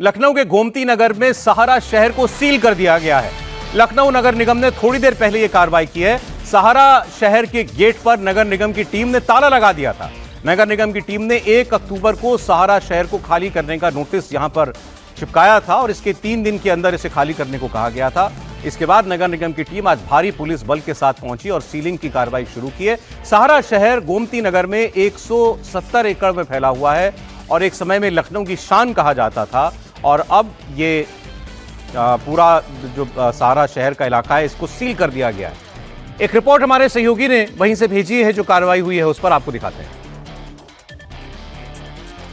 लखनऊ के गोमती नगर में सहारा शहर को सील कर दिया गया है। लखनऊ नगर निगम ने थोड़ी देर पहले यह कार्रवाई की है। सहारा शहर के गेट पर नगर निगम की टीम ने ताला लगा दिया था। नगर निगम की टीम ने 1 अक्टूबर को सहारा शहर को खाली करने का नोटिस यहां पर चिपकाया था और इसके 3 दिन के अंदर इसे खाली करने को कहा गया था। इसके बाद नगर निगम की टीम आज भारी पुलिस बल के साथ पहुंची और सीलिंग की कार्रवाई शुरू की है। सहारा शहर गोमती नगर में 170 एकड़ में फैला हुआ है और एक समय में लखनऊ की शान कहा जाता था और अब ये पूरा जो सहारा शहर का इलाका है इसको सील कर दिया गया है। एक रिपोर्ट हमारे सहयोगी ने वहीं से भेजी है, जो कार्रवाई हुई है उस पर आपको दिखाते हैं।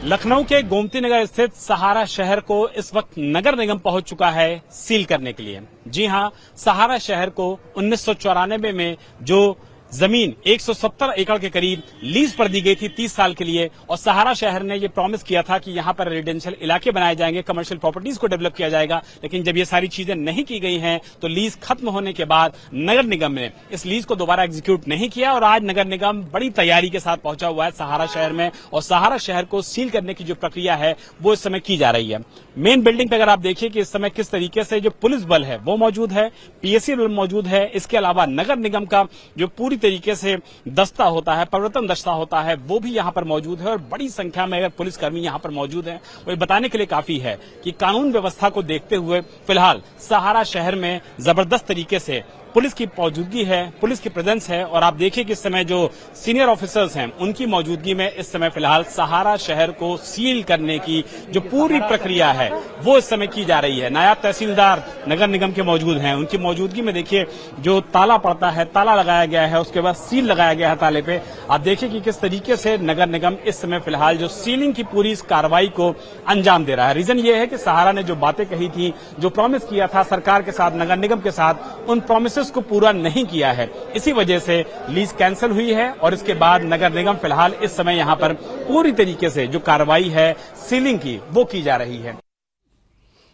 लखनऊ के गोमती नगर स्थित सहारा शहर को इस वक्त नगर निगम पहुंच चुका है सील करने के लिए। जी हां, सहारा शहर को 1994 में जो जमीन 170 एकड़ के करीब लीज पर दी गई थी 30 साल के लिए, और सहारा शहर ने ये प्रॉमिस किया था कि यहां पर रेजिडेंशियल इलाके बनाए जाएंगे, कमर्शियल प्रॉपर्टीज को डेवलप किया जाएगा। लेकिन जब ये सारी चीजें नहीं की गई हैं तो लीज खत्म होने के बाद नगर निगम ने इस लीज को दोबारा एग्जीक्यूट नहीं किया और आज नगर निगम बड़ी तैयारी के साथ पहुंचा हुआ है सहारा शहर में और सहारा शहर को सील करने की जो प्रक्रिया है वो इस समय की जा रही है। मेन बिल्डिंग पे अगर आप देखिए कि इस समय किस तरीके से जो पुलिस बल है वो मौजूद है, पीएससी बल मौजूद है, इसके अलावा नगर निगम का जो पूरी तरीके से दस्ता होता है, प्रवर्तन दस्ता होता है, वो भी यहां पर मौजूद है और बड़ी संख्या में अगर पुलिसकर्मी यहां पर मौजूद हैं। वो बताने के लिए काफी है कि कानून व्यवस्था को देखते हुए फिलहाल सहारा शहर में जबरदस्त तरीके से पुलिस की मौजूदगी है, पुलिस की प्रेजेंस है और आप देखिए कि इस समय जो सीनियर ऑफिसर्स हैं उनकी मौजूदगी में इस समय फिलहाल सहारा शहर को सील करने की जो पूरी प्रक्रिया है वो इस समय की जा रही है। नायब तहसीलदार नगर निगम के मौजूद हैं, उनकी मौजूदगी में देखिए जो ताला पड़ता है, ताला लगाया गया है, उसके बाद सील लगाया गया है ताले पे। आप देखिए कि किस तरीके से नगर निगम इस समय फिलहाल जो सीलिंग की पूरी इस कार्रवाई को अंजाम दे रहा है। रीजन ये है कि सहारा ने जो बातें कही थी, जो प्रॉमिस किया था सरकार के साथ, नगर निगम के साथ, उन प्रोमिस को पूरा नहीं किया है। इसी वजह से लीज कैंसिल हुई है और इसके बाद नगर निगम फिलहाल इस समय यहां पर पूरी तरीके से जो कार्रवाई है सीलिंग की वो की जा रही है।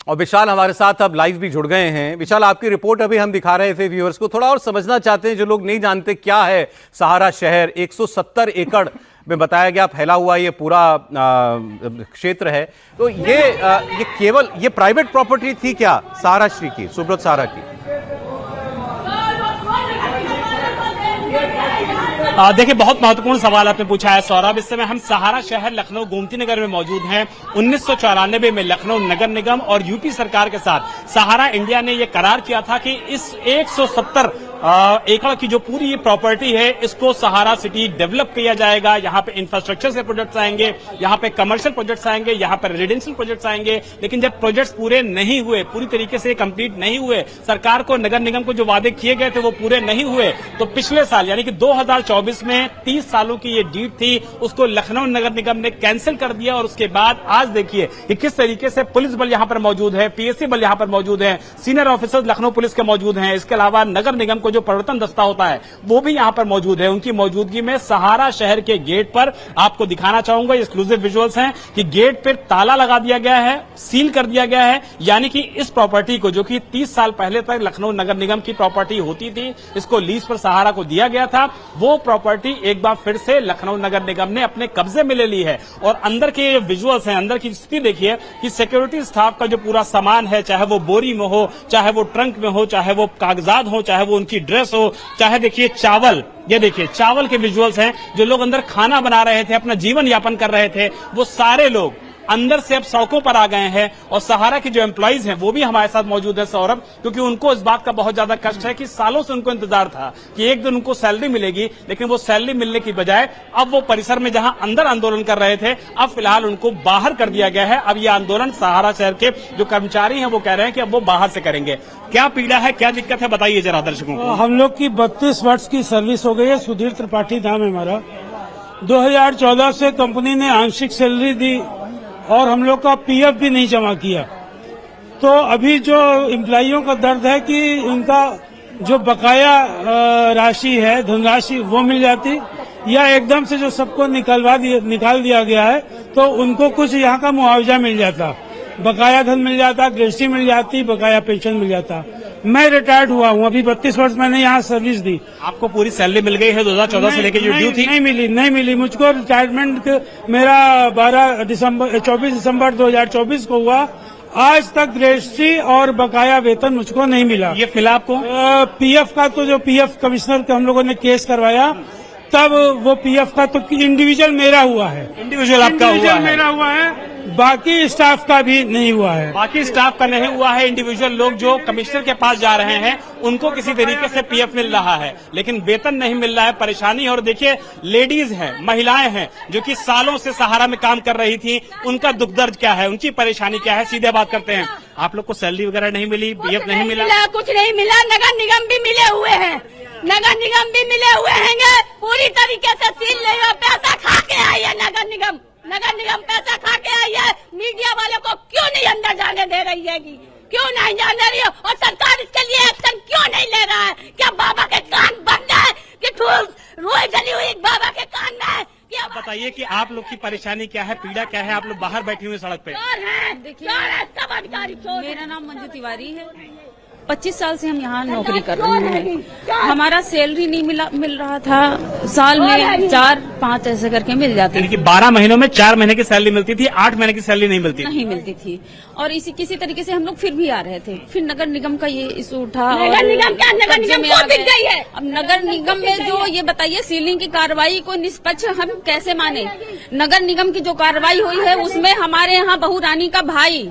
और विशाल हमारे साथ अब लाइव भी जुड़ गए हैं। विशाल, आपकी रिपोर्ट अभी हम दिखा रहे थे व्यूअर्स को, थोड़ा और समझना चाहते हैं जो लोग नहीं जानते क्या है सहारा शहर। 170 एकड़ में बताया गया फैला हुआ ये पूरा क्षेत्र है, तो ये केवल ये प्राइवेट प्रॉपर्टी थी क्या सहारा श्री की, सुब्रत सहारा की? देखिए, बहुत महत्वपूर्ण सवाल आपने पूछा है सौरभ। इस समय हम सहारा शहर लखनऊ गोमती नगर में मौजूद हैं। 1994 में लखनऊ नगर निगम और यूपी सरकार के साथ सहारा इंडिया ने यह करार किया था कि इस 170 एकड़ की जो पूरी ये प्रॉपर्टी है इसको सहारा सिटी डेवलप किया जाएगा। यहाँ पे इंफ्रास्ट्रक्चर से प्रोजेक्ट्स आएंगे, यहाँ पे कमर्शियल प्रोजेक्ट्स आएंगे, यहाँ पे रेजिडेंशियल प्रोजेक्ट्स आएंगे। लेकिन जब प्रोजेक्ट्स पूरे नहीं हुए, पूरी तरीके से कंप्लीट नहीं हुए, सरकार को नगर निगम को जो वादे किए गए थे वो पूरे नहीं हुए, तो पिछले साल यानी कि 2024 में 30 सालों की ये डीड थी, उसको लखनऊ नगर निगम ने कैंसिल कर दिया। और उसके बाद आज देखिए कि किस तरीके से पुलिस बल यहाँ पर मौजूद है, पीएससी बल यहाँ पर मौजूद है, सीनियर ऑफिसर्स लखनऊ पुलिस के मौजूद हैं। इसके अलावा नगर निगम को जो प्रवर्तन दस्ता होता है वो भी यहां पर मौजूद है। उनकी मौजूदगी में सहारा शहर के गेट पर आपको दिखाना चाहूंगा, एक्सक्लूसिव विजुअल्स हैं कि गेट पर ताला लगा दिया गया है, सील कर दिया गया है। यानी कि इस प्रॉपर्टी को, जो कि 30 साल पहले तक लखनऊ नगर निगम की प्रॉपर्टी होती थी, इसको लीज पर सहारा को दिया गया था, वो प्रॉपर्टी एक बार फिर से लखनऊ नगर निगम ने अपने कब्जे में ले ली है। और अंदर के विजुअल्स हैं, अंदर की स्थिति देखिए कि सिक्योरिटी स्टाफ का जो पूरा सामान है, चाहे वो बोरी में हो, चाहे वो ट्रंक में हो, चाहे वो कागजात हो, चाहे वो उनकी ड्रेस हो, चाहे देखिए चावल, ये देखिए चावल के विजुअल्स हैं। जो लोग अंदर खाना बना रहे थे, अपना जीवन यापन कर रहे थे, वो सारे लोग अंदर से अब सड़कों पर आ गए हैं। और सहारा के जो एम्प्लॉइज हैं वो भी हमारे साथ मौजूद है सौरभ, क्योंकि उनको इस बात का बहुत ज्यादा कष्ट है कि सालों से उनको इंतजार था कि एक दिन उनको सैलरी मिलेगी, लेकिन वो सैलरी मिलने की बजाय अब वो परिसर में जहां अंदर आंदोलन कर रहे थे, अब फिलहाल उनको बाहर कर दिया गया है। अब ये आंदोलन सहारा शहर के जो कर्मचारी हैं वो कह रहे हैं कि अब वो बाहर से करेंगे। क्या पीड़ा है, क्या दिक्कत है, बताइए जरा दर्शकों को। हम लोग की 32 वर्ष की सर्विस हो गई है। सुधीर त्रिपाठी नाम है हमारा। 2014 से कंपनी ने आंशिक सैलरी दी और हम लोग का पीएफ भी नहीं जमा किया। तो अभी जो एम्प्लॉइयों का दर्द है कि उनका जो बकाया राशि है, धनराशि, वो मिल जाती, या एकदम से जो सबको निकाल दिया गया है तो उनको कुछ यहाँ का मुआवजा मिल जाता, बकाया धन मिल जाता, ग्रेच्युटी मिल जाती, बकाया पेंशन मिल जाता। मैं रिटायर्ड हुआ हूँ, अभी 32 वर्ष मैंने यहाँ सर्विस दी। आपको पूरी सैलरी मिल गई है 2014 से लेकर जो ड्यू थी? नहीं मिली मुझको। रिटायरमेंट मेरा 24 दिसंबर 2024 को हुआ आज तक रजिस्ट्री और बकाया वेतन मुझको नहीं मिला। ये मिला आपको? पीएफ का तो जो पीएफ कमिश्नर के हम लोगों ने केस करवाया, तब वो पीएफ का तो इंडिविजुअल मेरा हुआ है, इंडिविजुअल आपका हुआ है, मेरा हुआ है, बाकी स्टाफ का भी नहीं हुआ है। बाकी स्टाफ का नहीं हुआ है। इंडिविजुअल लोग जो कमिश्नर के पास जा रहे हैं उनको किसी तरीके से पीएफ मिल रहा है, लेकिन वेतन नहीं मिल रहा है। परेशानी। और देखिए, लेडीज हैं, महिलाएं हैं जो कि सालों से सहारा में काम कर रही थी, उनका दुख दर्द क्या है, उनकी परेशानी क्या है, सीधे बात करते हैं। आप लोग को सैलरी वगैरह नहीं मिली, पीएफ नहीं मिला? कुछ नहीं मिला। नगर निगम भी मिले हुए हैं, नगर निगम भी मिले हुए हैं, पूरी तरीके से सील लेगा। पैसा खा के आई है नगर निगम, नगर निगम पैसा खा के आई है। मीडिया वालों को क्यों नहीं अंदर जाने दे रही है, क्यों नहीं जाने रही है? और सरकार इसके लिए एक्शन क्यों नहीं ले रहा है? क्या बाबा के कान बंद है कि रोई जली हुई बाबा के कान में है? बताइए कि आप लोग की परेशानी क्या है, पीड़ा क्या है? आप लोग बाहर बैठे हुए सड़क पे। देखिए, सब अधिकारी मेरा नाम मंजू तिवारी है। 25 साल से हम यहाँ नौकरी कर रहे हैं। हमारा सैलरी नहीं मिल रहा था। साल में 4-5 ऐसे करके मिल जाती थी। 12 महीनों में 4 महीने की सैलरी मिलती थी, 8 महीने की सैलरी नहीं मिलती थी। और किसी तरीके से हम लोग फिर भी आ रहे थे। फिर नगर निगम का ये इशू उठा। नगर निगम को दिख गई है। अब नगर निगम में जो ये बताइए, सीलिंग की कार्रवाई को निष्पक्ष हम कैसे माने? नगर निगम की जो कार्रवाई हुई है उसमें हमारे यहाँ बहू रानी का भाई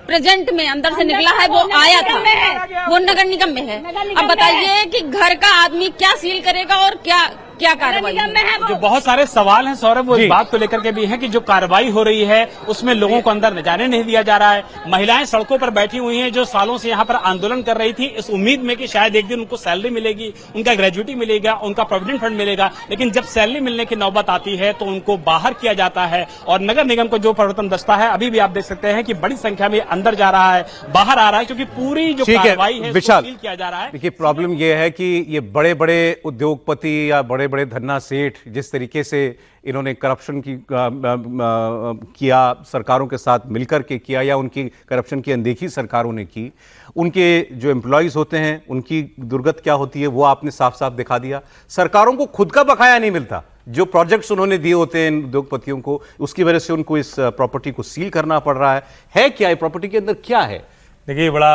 प्रेजेंट में अंदर से निकला है, वो आया था, वो नगर निगम में है। अब बताइए कि घर का आदमी क्या सील करेगा और क्या कार्रवाई? जो बहुत सारे सवाल हैं सौरभ, वो इस बात को लेकर के भी हैं कि जो कार्रवाई हो रही है उसमें लोगों को अंदर न जाने नहीं दिया जा रहा है। महिलाएं सड़कों पर बैठी हुई हैं जो सालों से यहाँ पर आंदोलन कर रही थी, इस उम्मीद में कि शायद एक दिन उनको सैलरी मिलेगी, उनका ग्रेजुटी मिलेगा, उनका प्रोविडेंट फंड मिलेगा। लेकिन जब सैलरी मिलने की नौबत आती है तो उनको बाहर किया जाता है। और नगर निगम को जो प्रवर्तन दस्ता है, अभी भी आप देख सकते हैं कि बड़ी संख्या में अंदर जा रहा है, बाहर आ रहा है, क्योंकि पूरी जो कार्रवाई है विशाल किया जा रहा है। देखिए, प्रॉब्लम यह है कि ये बड़े बड़े उद्योगपति या बड़े बड़े धन्ना सेठ जिस तरीके से इन्होंने करप्शन की किया, सरकारों के साथ मिलकर के किया, या उनकी करप्शन की अनदेखी सरकारों ने की, उनके जो एम्प्लॉयज होते हैं उनकी दुर्गत क्या होती है वो आपने साफ साफ दिखा दिया। सरकारों को खुद का बकाया नहीं मिलता, जो प्रोजेक्ट्स उन्होंने दिए होते हैं उद्योगपतियों को, उसकी वजह से उनको इस प्रॉपर्टी को सील करना पड़ रहा है क्या ये प्रॉपर्टी के अंदर क्या है? देखिए, बड़ा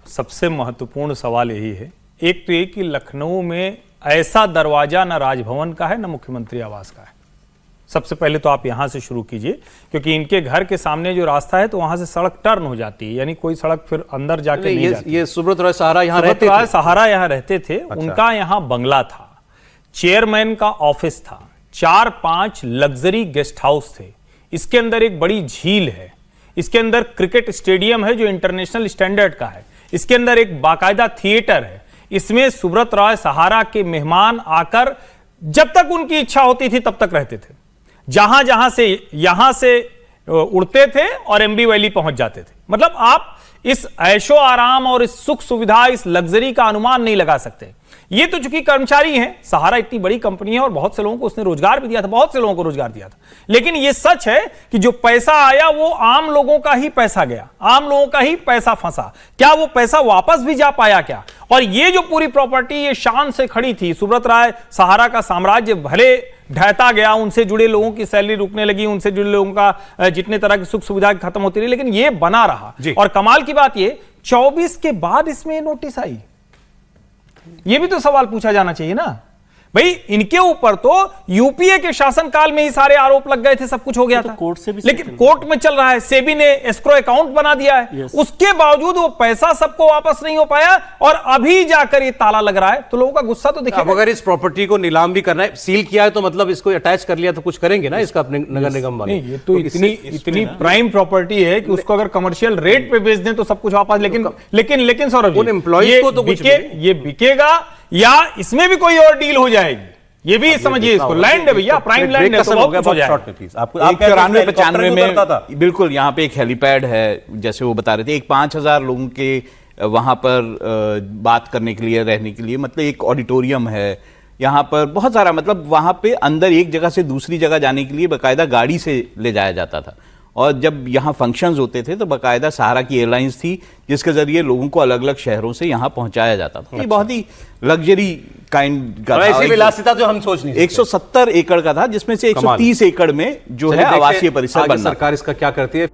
सबसे महत्वपूर्ण सवाल यही है। एक तो ये कि लखनऊ में ऐसा दरवाजा न राजभवन का है न मुख्यमंत्री आवास का है। सबसे पहले तो आप यहां से शुरू कीजिए, क्योंकि इनके घर के सामने जो रास्ता है तो वहां से सड़क टर्न हो जाती है, यानी कोई सड़क फिर अंदर जाके नहीं जाती। ये सुब्रत रॉय सहारा यहाँ रहते थे? सहारा यहाँ रहते थे। अच्छा। उनका यहाँ बंगला था, चेयरमैन का ऑफिस था, 4-5 लग्जरी गेस्ट हाउस थे। इसके अंदर एक बड़ी झील है, इसके अंदर क्रिकेट स्टेडियम है जो इंटरनेशनल स्टैंडर्ड का है, इसके अंदर एक बाकायदा थिएटर है। इसमें सुब्रत रॉय सहारा के मेहमान आकर जब तक उनकी इच्छा होती थी तब तक रहते थे। जहां से यहां से उड़ते थे और एमबी वैली पहुंच जाते थे। मतलब आप इस ऐशो आराम और इस सुख सुविधा, इस लग्जरी का अनुमान नहीं लगा सकते। ये तो चूंकि कर्मचारी हैं, सहारा इतनी बड़ी कंपनी है और बहुत से लोगों को उसने रोजगार भी दिया था, बहुत से लोगों को रोजगार दिया था। लेकिन ये सच है कि जो पैसा आया वो आम लोगों का ही पैसा गया, आम लोगों का ही पैसा फंसा। क्या वो पैसा वापस भी जा पाया क्या? और ये जो पूरी प्रॉपर्टी ये शान से खड़ी थी, सुब्रत रॉय सहारा का साम्राज्य भले ढहता गया, उनसे जुड़े लोगों की सैलरी रुकने लगी, उनसे जुड़े लोगों का जितने तरह की सुख सुविधा खत्म होती रही, लेकिन ये बना रहा। और कमाल की बात ये 24 के बाद इसमें नोटिस आई, ये भी तो सवाल पूछा जाना चाहिए ना भाई। इनके ऊपर तो यूपीए के शासनकाल में ही सारे आरोप लग गए थे, सब कुछ हो गया था, कोर्ट से भी, लेकिन कोर्ट में चल रहा है, सेबी ने एस्क्रो अकाउंट बना दिया है, उसके बावजूद वो पैसा सबको वापस नहीं हो पाया और अभी जाकर ये ताला लग रहा है। तो लोगों का गुस्सा तो देखिए। अब अगर इस प्रॉपर्टी को नीलाम भी करना है, सील किया है, तो मतलब इसको अटैच कर लिया तो कुछ करेंगे ना इसका अपने नगर निगम वाले। ये तो इतनी प्राइम प्रॉपर्टी है कि उसको अगर कमर्शियल रेट पे बेच दें तो सब कुछ वापस। लेकिन सौरभ, उन एम्प्लॉयज को तो ये बिकेगा या इसमें भी कोई और डील हो जाएगी, ये भी समझिए। इसको लैंड है भैया, प्राइम लैंड है, तो बहुत कुछ हो जाएगा। आपको 94-95 में बिल्कुल यहाँ पे एक हेलीपैड है, जैसे वो बता रहे थे, एक 5000 लोगों के वहां पर बात करने के लिए, रहने के लिए, मतलब एक ऑडिटोरियम है यहाँ पर, बहुत सारा, मतलब वहां पे अंदर एक जगह से दूसरी जगह जाने के लिए बाकायदा गाड़ी से ले जाया जाता था। और जब यहाँ फंक्शंस होते थे तो बाकायदा सहारा की एयरलाइंस थी जिसके जरिए लोगों को अलग अलग शहरों से यहाँ पहुंचाया जाता था। ये बहुत ही लग्जरी काइंड का ऐसी विलासिता जो हम सोच नहीं सकते। 170 एकड़ का था, जिसमें से 130 एकड़ में जो है आवासीय परिसर बनना। सरकार इसका क्या करती है?